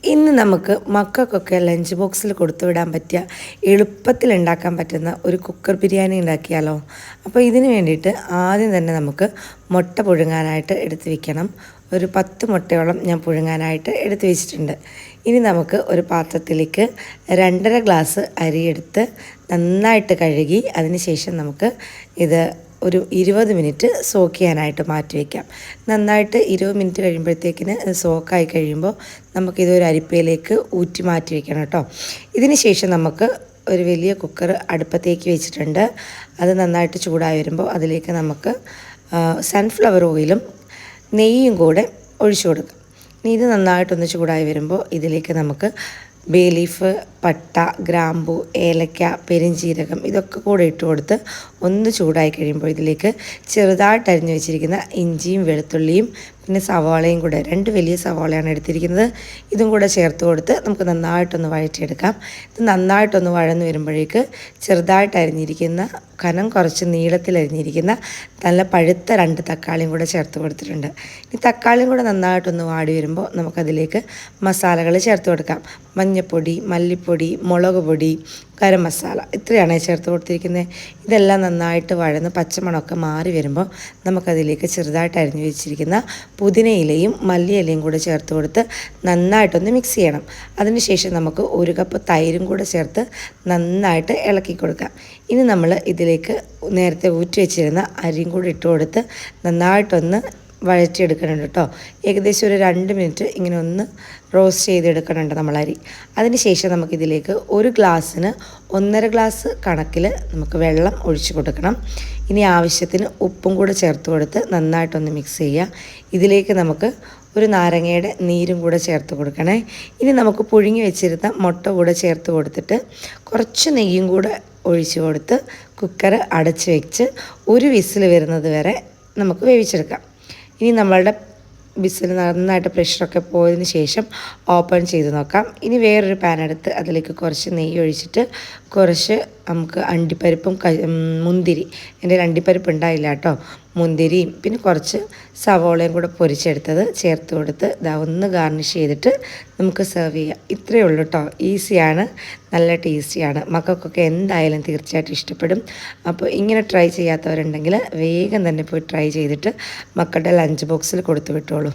ഇന്ന് നമുക്ക് മക്കൾക്കൊക്കെ ലഞ്ച് ബോക്സിൽ കൊടുത്തു വിടാൻ പറ്റിയ എളുപ്പത്തിൽ ഉണ്ടാക്കാൻ പറ്റുന്ന ഒരു കുക്കർ ബിരിയാണി ഉണ്ടാക്കിയാലോ. അപ്പോൾ ഇതിന് വേണ്ടിയിട്ട് ആദ്യം തന്നെ നമുക്ക് മുട്ട പുഴുങ്ങാനായിട്ട് എടുത്ത് വയ്ക്കണം. ഒരു 10 മുട്ടയോളം ഞാൻ പുഴുങ്ങാനായിട്ട് എടുത്ത് വെച്ചിട്ടുണ്ട്. ഇനി നമുക്ക് ഒരു പാത്രത്തിലേക്ക് 2.5 ഗ്ലാസ് അരിയെടുത്ത് നന്നായിട്ട് കഴുകി അതിന് ശേഷം നമുക്ക് ഇത് ഒരു 20 മിനിറ്റ് സോക്ക് ചെയ്യാനായിട്ട് മാറ്റി വയ്ക്കാം. നന്നായിട്ട് 20 മിനിറ്റ് കഴിയുമ്പോഴത്തേക്കിന് സോക്കായി കഴിയുമ്പോൾ നമുക്കിതൊരു അരിപ്പയിലേക്ക് ഊറ്റി മാറ്റി വയ്ക്കണം കേട്ടോ. ഇതിന് ശേഷം നമുക്ക് ഒരു വലിയ കുക്കർ അടുപ്പത്തേക്ക് വെച്ചിട്ടുണ്ട്. അത് നന്നായിട്ട് ചൂടായി വരുമ്പോൾ അതിലേക്ക് നമുക്ക് സൺഫ്ലവർ ഓയിലും നെയ്യും കൂടെ ഒഴിച്ചു കൊടുക്കാം. ഇനി ഇത് നന്നായിട്ടൊന്ന് ചൂടായി വരുമ്പോൾ ഇതിലേക്ക് നമുക്ക് ബേ ലീഫ്, പട്ട, ഗ്രാമ്പു, ഏലക്ക, പെരുംജീരകം ഇതൊക്കെ കൂടെ ഇട്ട് കൊടുത്ത് ഒന്ന് ചൂടായി കഴിയുമ്പോൾ ഇതിലേക്ക് ചെറുതായിട്ട് അരിഞ്ഞു വെച്ചിരിക്കുന്ന ഇഞ്ചിയും വെളുത്തുള്ളിയും പിന്നെ സവാളയും കൂടെ 2 വലിയ സവാളയാണ് എടുത്തിരിക്കുന്നത്. ഇതും കൂടെ ചേർത്ത് കൊടുത്ത് നമുക്ക് നന്നായിട്ടൊന്ന് വഴറ്റിയെടുക്കാം. ഇത് നന്നായിട്ടൊന്ന് വഴന്ന് വരുമ്പോഴേക്ക് ചെറുതായിട്ട് അരിഞ്ഞിരിക്കുന്ന കനം കുറച്ച് നീളത്തിൽ അരിഞ്ഞിരിക്കുന്ന നല്ല പഴുത്ത 2 തക്കാളിയും കൂടെ ചേർത്ത് കൊടുത്തിട്ടുണ്ട്. ഈ തക്കാളിയും കൂടെ നന്നായിട്ടൊന്ന് വാടി വരുമ്പോൾ നമുക്കതിലേക്ക് മസാലകൾ ചേർത്ത് കൊടുക്കാം. മഞ്ഞൾപ്പൊടി, മല്ലിപ്പൊടി, മുളക് പൊടി, ഗരം മസാല ഇത്രയാണ് ചേർത്ത് കൊടുത്തിരിക്കുന്നത്. ഇതെല്ലാം നന്നായിട്ട് വഴന്ന് പച്ചമണമൊക്കെ മാറി വരുമ്പോൾ നമുക്കതിലേക്ക് ചെറുതായിട്ട് അരിഞ്ഞു വെച്ചിരിക്കുന്ന പുതിനയിലയും മല്ലിയിലയും കൂടെ ചേർത്ത് കൊടുത്ത് നന്നായിട്ടൊന്ന് മിക്സ് ചെയ്യണം. അതിനുശേഷം നമുക്ക് 1 കപ്പ് തൈരും കൂടെ ചേർത്ത് നന്നായിട്ട് ഇളക്കി കൊടുക്കാം. ഇനി നമ്മൾ ഇതിലേക്ക് നേരത്തെ ഊറ്റി വെച്ചിരുന്ന അരിയും കൂടി ഇട്ട് കൊടുത്ത് നന്നായിട്ടൊന്ന് വഴറ്റിയെടുക്കണുണ്ട് കേട്ടോ. ഏകദേശം ഒരു 2 മിനിറ്റ് ഇങ്ങനെ ഒന്ന് റോസ്റ്റ് ചെയ്തെടുക്കണുണ്ട് നമ്മൾ അരി. അതിനുശേഷം നമുക്കിതിലേക്ക് 1 ഗ്ലാസ്സിന് 1.5 ഗ്ലാസ് കണക്കിൽ നമുക്ക് വെള്ളം ഒഴിച്ച് കൊടുക്കണം. ഇനി ആവശ്യത്തിന് ഉപ്പും കൂടെ ചേർത്ത് കൊടുത്ത് നന്നായിട്ടൊന്ന് മിക്സ് ചെയ്യുക. ഇതിലേക്ക് നമുക്ക് ഒരു നാരങ്ങയുടെ നീരും കൂടെ ചേർത്ത് കൊടുക്കണേ. ഇനി നമുക്ക് പുഴുങ്ങി വെച്ചിരുന്ന മുട്ട കൂടെ ചേർത്ത് കൊടുത്തിട്ട് കുറച്ച് നെയ്യും കൂടെ ഒഴിച്ച് കൊടുത്ത് കുക്കർ അടച്ച് വെച്ച് 1 വിസിൽ വരുന്നത് വരെ നമുക്ക് വേവിച്ചെടുക്കാം. ഇനി നമ്മളുടെ വിസിൽ നന്നായിട്ട് പ്രഷറൊക്കെ പോയതിന് ശേഷം ഓപ്പൺ ചെയ്ത് നോക്കാം. ഇനി വേറൊരു പാൻ എടുത്ത് അതിലേക്ക് കുറച്ച് നെയ്യ് ഒഴിച്ചിട്ട് കുറച്ച് നമുക്ക് അണ്ടിപ്പരിപ്പും മുന്തിരി, എൻ്റെ അണ്ടിപ്പരിപ്പ് ഉണ്ടായില്ല കേട്ടോ, മുന്തിരിയും പിന്നെ കുറച്ച് സവോളയും കൂടെ പൊരിച്ചെടുത്തത് ചേർത്ത് കൊടുത്ത് ഇതാ ഒന്ന് ഗാർണിഷ് ചെയ്തിട്ട് നമുക്ക് സെർവ് ചെയ്യാം. ഇത്രയേ ഉള്ളൂ കേട്ടോ. ഈസിയാണ്, നല്ല ടേസ്റ്റിയാണ്. മക്കൾക്കൊക്കെ എന്തായാലും തീർച്ചയായിട്ടും ഇഷ്ടപ്പെടും. അപ്പോൾ ഇങ്ങനെ ട്രൈ ചെയ്യാത്തവരുണ്ടെങ്കിൽ വേഗം തന്നെ പോയി ട്രൈ ചെയ്തിട്ട് മക്കളുടെ ലഞ്ച് ബോക്സിൽ കൊടുത്തു വിട്ടോളൂ.